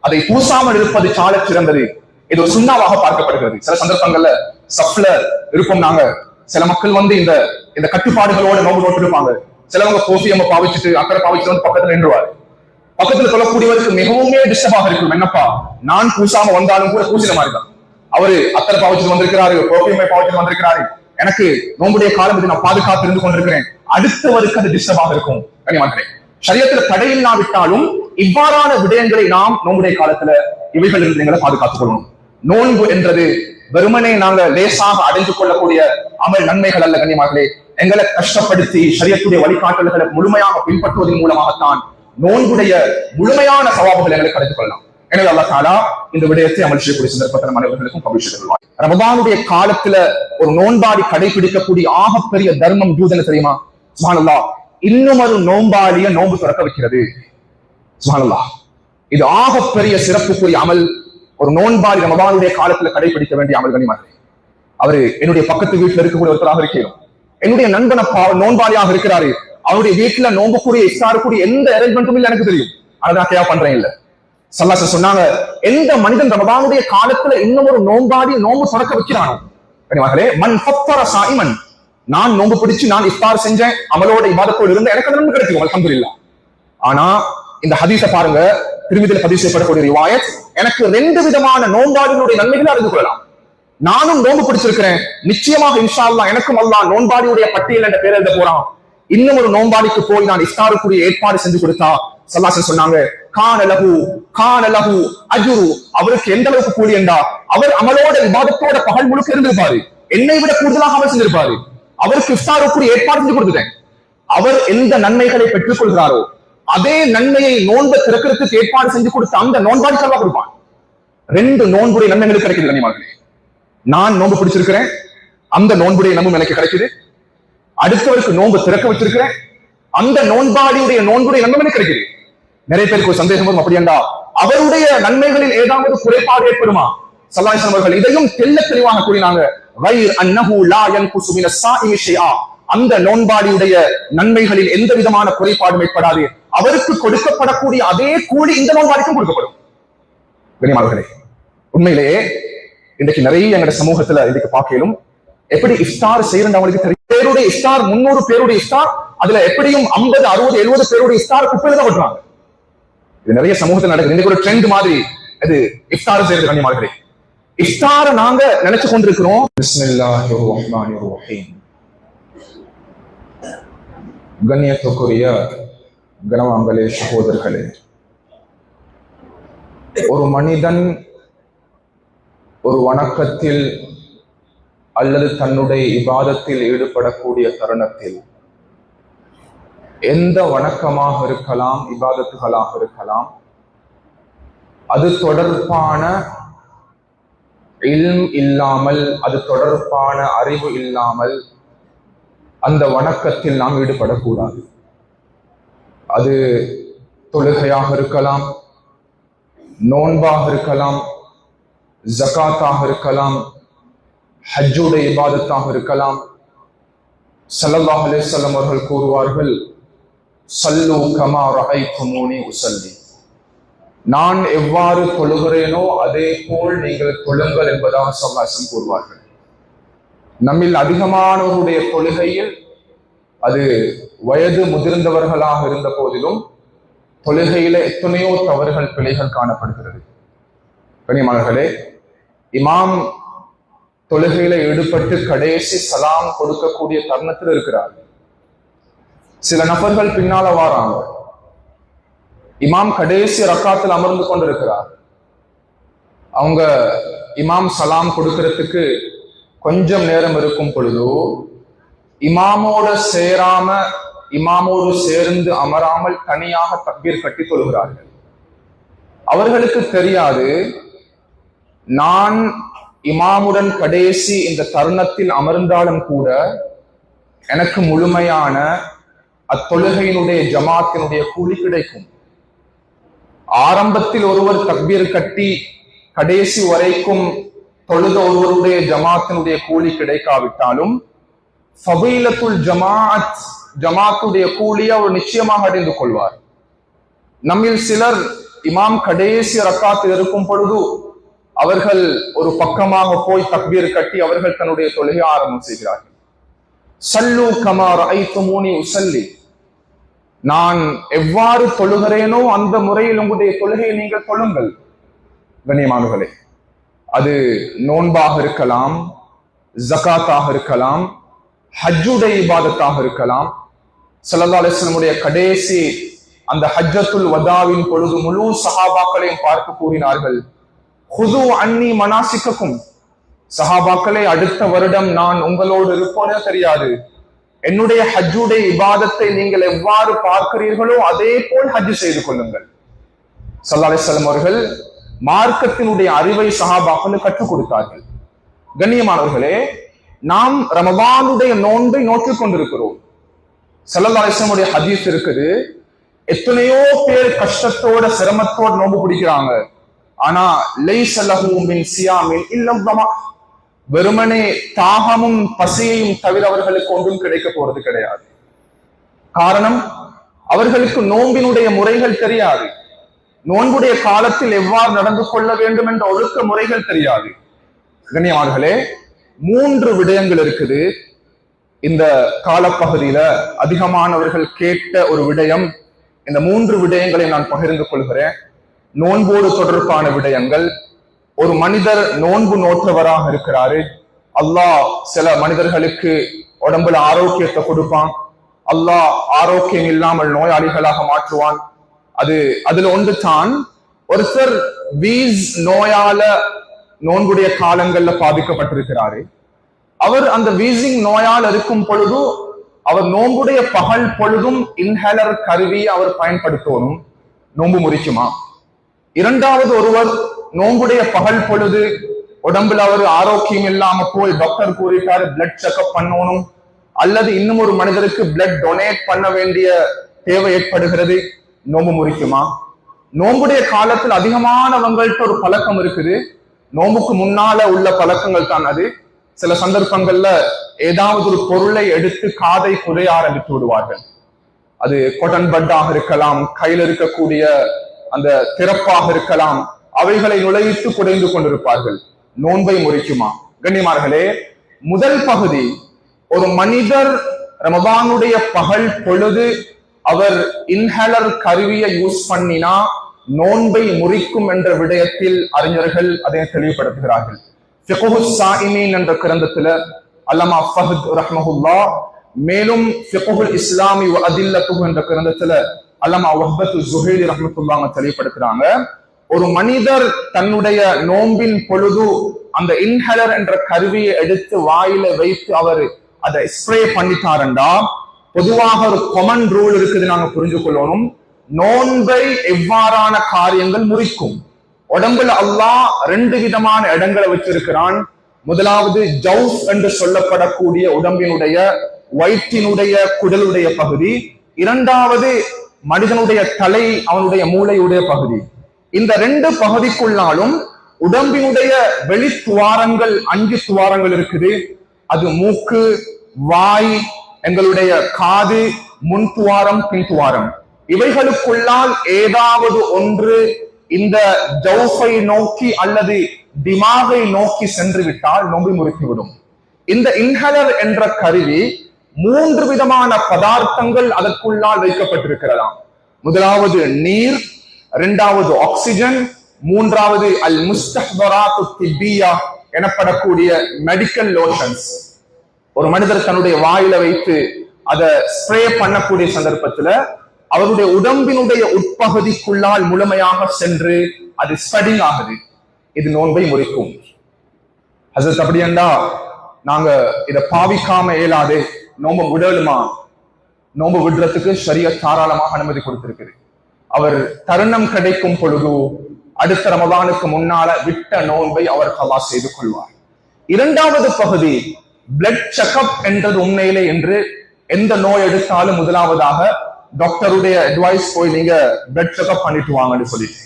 அதை பூசாமல் இருப்பது சால சிறந்தது. இது ஒரு சுண்ணாவாக பார்க்கப்படுகிறது. சில சந்தர்ப்பங்கள்ல சஃப்ல இருப்போம் நாங்க, சில மக்கள் இந்த கட்டுப்பாடுகளோட நோம்பு நோட்டு இருப்பாங்க. சிலவங்க கோஃபியம்ம பாவிச்சுட்டு அக்கறை பாவிச்சுட்டு வந்து பக்கத்துல நின்றுவாரு. பக்கத்துல சொல்லக்கூடியவருக்கு மிகவுமே டிஸ்டர்பாக இருக்கும். என்னப்பா நான் பூசாம வந்தாலும் கூட பூசின மாதிரி தான், அவரு அத்தரை பாவிச்சுட்டு வந்திருக்கிறாரு, கோஃபியம்மை பாவிச்சுட்டு வந்திருக்கிறாரு, எனக்கு நோம்புடைய காலம் இது நான் பாதுகாத்து இருந்து கொண்டிருக்கிறேன், அடுத்தவருக்கு அது டிஸ்டர்பாக இருக்கும். கனிமார்களே, ஷரியத்துல தடை இல்லாவிட்டாலும் இவ்வாறான விடயங்களை நாம் நோம்புடைய காலத்துல இவைகள் இருந்து எங்களை பாதுகாத்துக் கொள்ளணும். நோன்பு என்றது வெறுமனே நாங்க லேசாக அடைந்து கொள்ளக்கூடிய அமல் நன்மைகள் அல்ல. கண்ணியமார்களே, எங்களை கஷ்டப்படுத்தி ஷரியத்துடைய வழிகாட்டல்களை முழுமையாக பின்பற்றுவதன் மூலமாகத்தான் நோன்புடைய முழுமையான சவாபுகள் எங்களை கிடைத்துக் கொள்ளலாம். எனவே அல்லாஹ் தஆலா இந்த விடயத்தை அமல் செய்யக்கூடிய சந்தர்ப்பத்தை நம் அனைவர்களுக்கும் கபூல் செய்வார். ரமதானுடைய காலத்துல ஒரு நோன்பாடி கடைபிடிக்கக்கூடிய ஆகப்பெரிய தர்மம் ஜூதன தெரியுமா? சுப்ஹானல்லாஹ், இன்னும் ஒரு நோன்பாளிய நோன்பு திறக்க வைக்கிறது. சுப்ஹானல்லாஹ், இது ஆகப்பெரிய சிறப்புக்குரிய அமல். ஒரு நோன்பாளி ரமதானுடைய காலத்துல கடைபிடிக்க வேண்டிய அமல். கனிமார்களே, அவரு என்னுடைய பக்கத்து வீட்டுல இருக்கக்கூடிய ஒருத்தராக இருக்கிறோம், என்னுடைய நண்பன நோன்பாளியாக இருக்கிறாரு, அவருடைய வீட்டுல நோம்புக்குரிய இஃப்தாருக்குரிய எந்த அரேஞ்ச்மெண்ட்டும் இல்ல எனக்கு தெரியும், ஆனா நான் கேவா பண்றேன் இல்ல. ஸல்லல்லாஹு சொன்னாங்க, எந்த மனிதன் ரமதானுடைய காலத்துல இன்னும் ஒரு நோன்பாடி நோம்பு திறக்க வைக்கிறானோ, கனிமார்களே, மன் ஃபத்தர ஸாயிமன், நான் நோம்பு பிடிச்சு நான் இஃப்தார் செஞ்சேன், அமலோட இபாதத்தோடு இருந்த எனக்கு நன்மை கிடைக்கும் அல்ஹம்துலில்லாஹ். ஆனா இந்த ஹதீஸை பாருங்க, திருமிதில் பதிவு செய்யப்படக்கூடிய ரிவாயத், எனக்கு 2 விதமான நோன்பாடிகளுடைய நன்மைகளை அறிந்து கொள்ளலாம். நானும் நோன்பு பிடிச்சிருக்கிறேன், நிச்சயமாக இன்ஷா அல்லாஹ் எனக்கும் அல்லாஹ் நோன்பாடியுடைய பட்டியல் என்ற பேர் எழுத போறான். இன்னும் ஒரு நோன்பாடிக்கு போய் நான் இஃப்தாருக்குரிய ஏற்பாடு செஞ்சு கொடுத்தா ஸல்லல்லாஹு சொன்னாங்க, கான லஹு அஜ்ரு, அவருக்கு எந்த அளவுக்கு கூலி என்றா, அவர் அமலோட இபாதத்தோட பகல் முழுக்க இருந்திருப்பாரு, என்னை விட கூடுதலாக அமல் செஞ்சிருப்பாரு. அவருக்கு இஃப்தாருக்குரிய ஏற்பாடு செஞ்சு கொடுத்துட்டேன். அவர் எந்த நன்மைகளை பெற்றுக் கொள்கிறாரோ அதே நன்மையை நோன்பை திறக்கிறதுக்கு ஏற்பாடு செஞ்சு கொடுத்த அந்த நோன்பாடிக்கு அல்லாஹ் கொடுப்பான். 2 நோன்புடைய நன்மைகள் கிடைக்குது. கனிமார்களே, நான் நோன்பு பிடிச்சிருக்கிறேன், அந்த நோன்புடைய நன்மை எனக்கு கிடைக்குது. அடுத்தவருக்கு நோன்பு திறக்க வச்சிருக்கிறேன், அந்த நோன்பாடியுடைய நோன்புடைய நன்மை எனக்கு கிடைக்குது. நிறைய பேருக்கு ஒரு சந்தேகம் வரும், அப்படியேண்டா அவருடைய நன்மைகளில் ஏதாவது குறைபாடு ஏற்படுமா? ஸல்லல்லாஹு அலைஹி வஸல்லம் அவர்கள் இதையும் தெளிவாக கூறினாங்க, கைர் அன்னஹு லா யன்குசு மின ஸாயிமி ஷைஆ, அந்த நோன்பாடியுடைய நன்மைகளில் எந்த விதமான குறைபாடும் ஏற்படாது, அவருக்கு கொடுக்கப்படக்கூடிய அதே கூலி இந்த நோன்பாடிக்கும் கொடுக்கப்படும். கனிமார்களே, உண்மையிலேயே இன்றைக்கு நிறைய எங்களுடைய சமூகத்துல இன்றைக்கு பார்க்கலும், எப்படி இஃப்தார் செய்யறது அவங்களுக்கு தெரியும். பேருடைய இஃப்தார் 300 பேருடைய இஃப்தார், அதுல எப்படியும் 50, 60, 70 பேருடைய இஃப்தார் குப்பையில தான் விட்டுறாங்க. இது நிறைய சமூகத்தில் நடக்குது. இன்னைக்கு ஒரு ட்ரெண்ட் மாதிரி அது இஃப்தார் செய்யறது கண்ணியமானவர்களே. இஃப்தார நாங்க நினைச்சு கொண்டிருக்கிறோம். பிஸ்மில்லாஹிர் ரஹ்மானிர் ரஹீம். கண்ணியத்துக்குரிய கனவான்களே, சகோதரர்களே, ஒரு மனிதன் ஒரு வணக்கத்தில் அல்லது தன்னுடைய இபாதத்தில் ஈடுபடக்கூடிய தருணத்தில் எந்த வணக்கமாக இருக்கலாம், இபாதத்துகளாக இருக்கலாம், அது தொடர்பான இல்ம் இல்லாமல், அது தொடர்பான அறிவு இல்லாமல் அந்த வணக்கத்தில் நாம் ஈடுபடக்கூடாது. அது தொழுகையாக இருக்கலாம், நோன்பாக இருக்கலாம், ஜகாத்தாக இருக்கலாம், ஹஜ்ஜுடைய இபாதத்தாக இருக்கலாம். ஸல்லல்லாஹு அலைஹி வஸல்லம் அவர்கள் கூறுவார்கள், ஸல்லு கமா ரஅய்துமூனி உஸல்லி. நான் எவ்வாறு தொழுகிறேனோ அதே போல் நீங்கள் தொழுங்கள் என்பதாக ஸல்லல்லாஹு கூறுவார்கள். நம்மில் அதிகமானவருடைய தொழுகையில் அது வயது முதிர்ந்தவர்களாக இருந்த போதிலும் தொழுகையில எத்தனையோ தவறுகள், பிழைகள் காணப்படுகிறது. கண்ணியமானவர்களே, இமாம் தொழுகையில ஈடுபட்டு கடைசி சலாம் கொடுக்கக்கூடிய தருணத்தில் இருக்கிறார். சில நபர்கள் பின்னால வாராங்க. இமாம் கடைசி ரக்காத்தில் அமர்ந்து கொண்டிருக்கிறார். அவங்க இமாம் சலாம் கொடுக்கிறதுக்கு கொஞ்சம் நேரம் இருக்கும் பொழுது இமாமோட சேராம, இமாமோடு சேர்ந்து அமராமல் தனியாக தக்பீர் கட்டி தொழுகிறார்கள். அவர்களுக்கு தெரியாது, நான் இமாமுடன் கடைசி இந்த தருணத்தில் அமர்ந்தாலும் கூட எனக்கு முழுமையான அத்தொழுகையினுடைய ஜமாத்தினுடைய கூலி கிடைக்கும். ஆரம்பத்தில் ஒருவர் தக்பீர் கட்டி கடைசி வரைக்கும் தொழுத ஒருவருடைய ஜமாத்தினுடைய கூலி கிடைக்காவிட்டாலும் ஃபதீலத்துல் ஜமாஅத், ஜமாத்துடைய கூலியை அவர் நிச்சயமாக அடைந்து கொள்வார். நம்மில் சிலர் இமாம் கடைசி ரக்காத்தில் இருக்கும் பொழுது அவர்கள் ஒரு பக்கமாக போய் தக்பீர் கட்டி அவர்கள் தன்னுடைய தொழுகை ஆரம்பம் செய்கிறார்கள். ஸல்லு கமா ரஅய்துமூனி உஸல்லி. நான் எவ்வாறு தொழுகிறேனோ அந்த முறையில் உங்களுடைய தொழுகையை நீங்கள் தொழுங்கள். கண்ணியமானவர்களே, அது நோன்பாக இருக்கலாம், ஜகாத்தாக இருக்கலாம், ஹஜ்ஜுடைய இபாதத்தாக இருக்கலாம். ஸல்லல்லாஹு அலைஹி வஸல்லம் கடைசி அந்த ஹஜ்ஜத்துல் வதாவின் பொழுது முழு சஹாபாக்களையும் பார்க்க கூறினார்கள், ஹுது அன்னி மனாசிக்கக்கும். சஹாபாக்களே, அடுத்த வருடம் நான் உங்களோடு இருப்போனே தெரியாது, என்னுடைய ஹஜ்ஜுடைய இபாதத்தை நீங்கள் எவ்வாறு பார்க்கிறீர்களோ அதே போல் ஹஜ் செய்து கொள்ளுங்கள். ஸல்லல்லாஹு அலைஹி வஸல்லம் அவர்கள் மார்க்கத்தினுடைய அறிவை சஹாபாக்களுக்கு கற்றுக் கொடுத்தார்கள். கண்ணியமானவர்களே, நாம் ரமதானுடைய நோன்பை நோக்கிக் கொண்டிருக்கிறோம். ஸல்லல்லாஹு அலைஹி வஸல்லம் ஹதீஸ் இருக்குது, எத்தனையோ பேர் கஷ்டத்தோட சிரமத்தோட நோன்பு பிடிக்கிறாங்க. ஆனா லைஸ லஹு மின் சியாமின் இல்லா தமா, வெறுமனே தாகமும் பசியையும் தவிர அவர்களுக்கு ஒன்றும் கிடைக்க போறது கிடையாது. காரணம், அவர்களுக்கு நோன்பினுடைய முறைகள் தெரியாது. நோன்புடைய காலத்தில் எவ்வாறு நடந்து கொள்ள வேண்டும் என்ற ஒழுக்க முறைகள் தெரியாது. கண்ணியமானவர்களே, 3 விடயங்கள் இருக்குது இந்த காலப்பகுதியில. அதிகமானவர்கள் கேட்ட ஒரு விடயம், இந்த 3 விடயங்களை நான் பகிர்ந்து கொள்கிறேன். நோன்போடு தொடர்பான விடயங்கள். ஒரு மனிதர் நோன்பு நோற்றவராக இருக்கிறாரு. அல்லாஹ் சில மனிதர்களுக்கு உடம்புல ஆரோக்கியத்தை கொடுப்பான், அல்லாஹ் ஆரோக்கியம் இல்லாமல் நோயாளிகளாக மாற்றுவான். அதுல ஒன்று தான், ஒருத்தர் வீஸ் நோயால நோன்புடைய காலங்கள்ல பாதிக்கப்பட்டிருக்கிறாரு. அவர் அந்த வீசிங் நோயால் இருக்கும் பொழுது அவர் நோன்புடைய பகல் பொழுதும் இன்ஹேலர் கருவியை அவர் பயன்படுத்தணும். நோன்பு முறிக்குமா? இரண்டாவது, ஒருவர் நோன்புடைய பகல் பொழுது உடம்புல அவர் ஆரோக்கியம் இல்லாம போய் டாக்டர் கூறிட்டாரு பிளட் செக்அப் பண்ணணும், அல்லது இன்னும் ஒரு மனிதருக்கு பிளட் டொனேட் பண்ண வேண்டிய தேவை ஏற்படுகிறது. நோன்பு முறிக்குமா? நோன்புடைய காலத்தில் அதிகமானவங்கள்ட்ட ஒரு பழக்கம் இருக்குது, நோன்புக்கு முன்னால உள்ள பழக்கங்கள் தான் அது. சில சந்தர்ப்பங்கள்ல ஏதாவது ஒரு பொருளை எடுத்து காதை குறைய ஆரம்பித்து விடுவார்கள். அது கொட்டன் பட்டாக இருக்கலாம், கையில் இருக்கக்கூடிய அந்த திறப்பாக இருக்கலாம், அவைகளை நுழைத்து குடைந்து கொண்டிருப்பார்கள். நோன்பை முறிக்குமா? கண்ணியமானவர்களே, முதல் பகுதி, ஒரு மனிதர் ரமதானுடைய பகல் பொழுது அவர் இன்ஹேலர் கருவியை யூஸ் பண்ணினா நோன்பை முறிக்கும் என்ற விடயத்தில் அறிஞர்கள் அதை தெளிவுபடுத்துகிறார்கள். ஃபிக்ஹு ஸாயிமீன் என்ற கிரந்தத்துல அல்லமா ஃபஹத் ரஹ்மஹுல்லாஹ், மேலும் ஃபிக்ஹுல் இஸ்லாமி வ அதில்லத்துஹு என்ற கிரந்தத்துல அல்லமா வஹ்பத்து ஸுஹைலி ரஹ்மத்துல்லாஹ் தெளிவுபடுத்துறாங்க. ஒரு மனிதர் தன்னுடைய நோம்பின் பொழுது அந்த இன்ஹலர் என்ற கருவியை எடுத்து வாயில வைத்து அவர் அதை ஸ்ப்ரே பண்ணிட்டாருண்டா, பொதுவாக ஒரு காமன் ரூல் இருக்குது, நாங்க புரிஞ்சு கொள்ளணும். நோன்பை எவ்வாறான காரியங்கள் முறிக்கும்? உடம்புல அல்லாஹ் 2 விதமான இடங்களை வச்சிருக்கிறான். முதலாவது ஜவுஃப் என்று சொல்லப்படக்கூடிய உடம்பினுடைய வயிற்றினுடைய குடலுடைய பகுதி, இரண்டாவது மனிதனுடைய தலை அவனுடைய மூளையுடைய பகுதி. இந்த 2 பகுதிக்குள்ளாலும் உடம்பினுடைய வெளி துவாரங்கள் 5 துவாரங்கள் இருக்குது. அது மூக்கு, வாய், எங்களுடைய காது, முன் துவாரம், பின் துவாரம். இவைகளுக்குள்ளால் ஏதாவது ஒன்று இந்த ஜவுஃபை நோக்கி அல்லது திமாகை நோக்கி சென்று விட்டால் நோம்பை முறித்துவிடும். இந்த இன்ஹலர் என்ற கருவி 3 விதமான பதார்த்தங்கள் அதற்குள்ளால் வைக்கப்பட்டிருக்கிறதாம். முதலாவது நீர், இரண்டாவது ஆக்சிஜன், மூன்றாவது அல் முஸ்தஹ்தராத்து திப்பியா எனப்படக்கூடிய மெடிக்கல் லோஷன்ஸ். ஒரு மனிதர் தன்னுடைய வாயில வைத்து அதை ஸ்ப்ரே பண்ணக்கூடிய சந்தர்ப்பத்துல அவருடைய உடம்பினுடைய உட்பகுதிக்குள்ளால் முழுமையாக சென்று அது ஸ்ப்ரெடிங் ஆகுது. இது நோன்பை முறிக்கும். ஹஸரத் அப்படியேண்டா நாங்க இதை பாவிக்காம இயலாது, நோன்பு விடலுமா? நோன்பு விடுறதுக்கு ஷரியத் தாராளமாக அனுமதி கொடுத்திருக்குது. அவர் தருணம் கிடைக்கும் பொழுது அடுத்த ரமதானுக்கு முன்னால விட்ட நோன்பை அவர் கலா செய்து கொள்வார். இரண்டாவது பகுதி பிளட் செக்அப் என்றது உண்மையிலே என்று எந்த நோய் எடுத்தாலும் முதலாவதாக டாக்டருடைய அட்வைஸ் போய் நீங்க பிளட் செக்அப் பண்ணிட்டு வாங்கன்னு சொல்லிட்டு,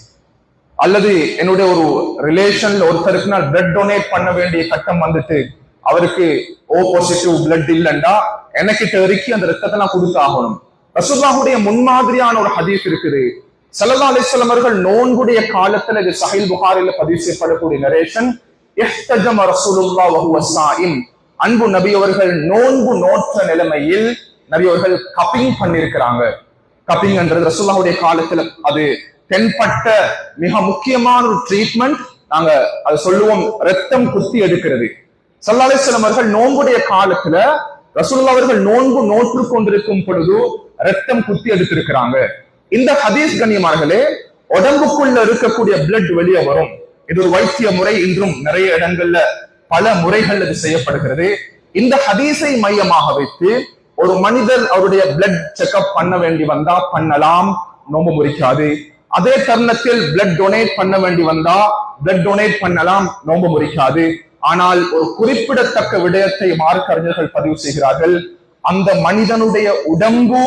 அல்லது என்னுடைய ஒரு ரிலேஷன்ல ஒருத்தருக்கு நான் பிளட் டொனேட் பண்ண வேண்டிய கட்டம் வந்துட்டு அவருக்கு ஓ பாசிட்டிவ் பிளட் இல்லைண்டா எனக்கு தெருக்கி அந்த ரத்தத்தை நான் கொடுத்து ஆகணும். ரசூலுல்லாஹுடைய முன்மாதிரியான ஒரு ஹதீஸ் இருக்குது. ஸல்லல்லாஹு அலைஹி வஸல்லம் அவர்கள் நோன்புடைய காலத்துல, இது சஹீஹ் புகாரில பதிவு செய்யப்படக்கூடிய நரேஷன், இஹ்தஜம ரசூலுல்லாஹ் வஹுவ ஸாயிம், அன்பு நபி அவர்கள் நோன்பு நோற்ற நிலைமையில் நபி அவர்கள் கப்பிங் பண்ணிருக்கிறாங்க. கப்பிங் என்றது ரசூலுல்லாஹுடைய காலத்துல அது தென்பட்ட மிக முக்கியமான ஒரு ட்ரீட்மெண்ட். நாங்க அதை சொல்லுவோம், ரத்தம் குத்தி எடுக்கிறது. ஸல்லல்லாஹு அலைஹி வஸல்லம் அவர்கள் நோன்புடைய காலத்துல ரசூலுல்லாஹ் அவர்கள் நோன்பு நோற்று கொண்டிருக்கும் பொழுது ரத்தம் குத்தி எடுத்திருக்கிறாங்க. இந்த ஹதீஸ் கண்ணியமார்களே, உடம்புக்குள்ள இருக்கக்கூடிய பிளட் வெளியே வரும். இது ஒரு வைத்திய முறை. இன்றும் நிறைய இடங்கள்ல பல முறைகள் இது செய்யப்படுகிறது. இந்த ஹதீஸை மையமாக வைத்து ஒரு மனிதர் அவருடைய பிளட் செக்அப் பண்ண வேண்டி வந்தா பண்ணலாம், நோன்பு முறிக்காது. அதே தருணத்தில் பிளட் டொனேட் பண்ண வேண்டி வந்தா பிளட் டொனேட் பண்ணலாம், நோன்பு முறிக்காது. ஆனால் ஒரு குறிப்பிடத்தக்க விடயத்தை மார்க்க அறிஞர்கள் பதிவு செய்கிறார்கள். அந்த மனிதனுடைய உடம்பு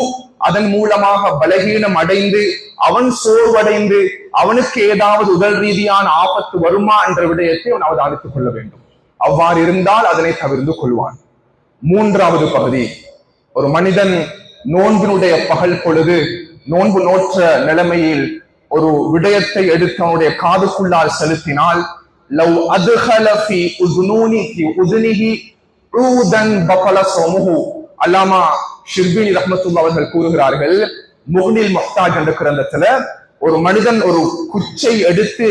அதன் மூலமாக பலகீனம் அடைந்து அவன் சோர்வடைந்து அவனுக்கு ஏதாவது உடல் ரீதியான ஆபத்து வருமா என்ற விடயத்தை அவன் அவதானித்துக் கொள்ள வேண்டும். அவ்வாறு இருந்தால் அதனை தவிர்த்து கொள்வான். மூன்றாவது பகுதி, ஒரு மனிதன் நோன்பினுடைய பகல் பொழுது நோன்பு நோற்ற நிலைமையில் ஒரு விடயத்தை எடுத்து அவனுடைய காதுக்குள்ளால் செலுத்தினால், லவ் அத்ஹல ஃபீ உதுனிஹி ஊதன் பகல ஸௌமுஹு, அல்லாமா ஷிர்பினி ரஹ்மத்துல்லாஹி அவர்கள் கூறுகிறார்கள், முக்னில் முஹ்தாஜ் என்ற கிரந்தத்துல, ஒரு மனிதன் ஒரு குச்சை எடுத்து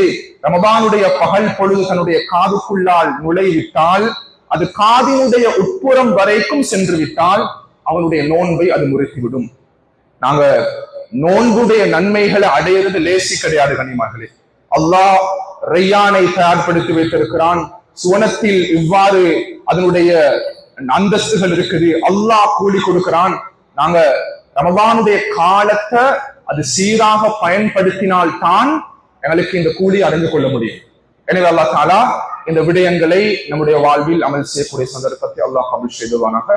ரமதானுடைய பகல் பொழுது தன்னுடைய காதுக்குள்ளால் நுழைவிட்டால், அது காதினுடைய உட்புறம் வரைக்கும் சென்று விட்டால் அவனுடைய நோன்பை அது முறித்துவிடும். நாங்க நோன்புடைய நன்மைகளை அடையிறது லேசி கிடையாது கண்ணியமார்களே. அல்லாஹ் ரையானை தயார்படுத்தி வைத்திருக்கிறான். சுவனத்தில் இவ்வாறு அதனுடைய அந்தஸ்துகள் இருக்குது. அல்லாஹ் கூலி கொடுக்கிறான். நாங்க ரமதானுடைய காலத்தை அது சீராக பயன்படுத்தினால் தான் எங்களுக்கு இந்த கூலி அடைந்து கொள்ள முடியும். எனவே அல்லாஹ் தஆலா இந்த விடயங்களை நம்முடைய வாழ்வில் அமல் செய்யக்கூடிய சந்தர்ப்பத்தை அல்லாஹ் கபூல் செய்துவானாக.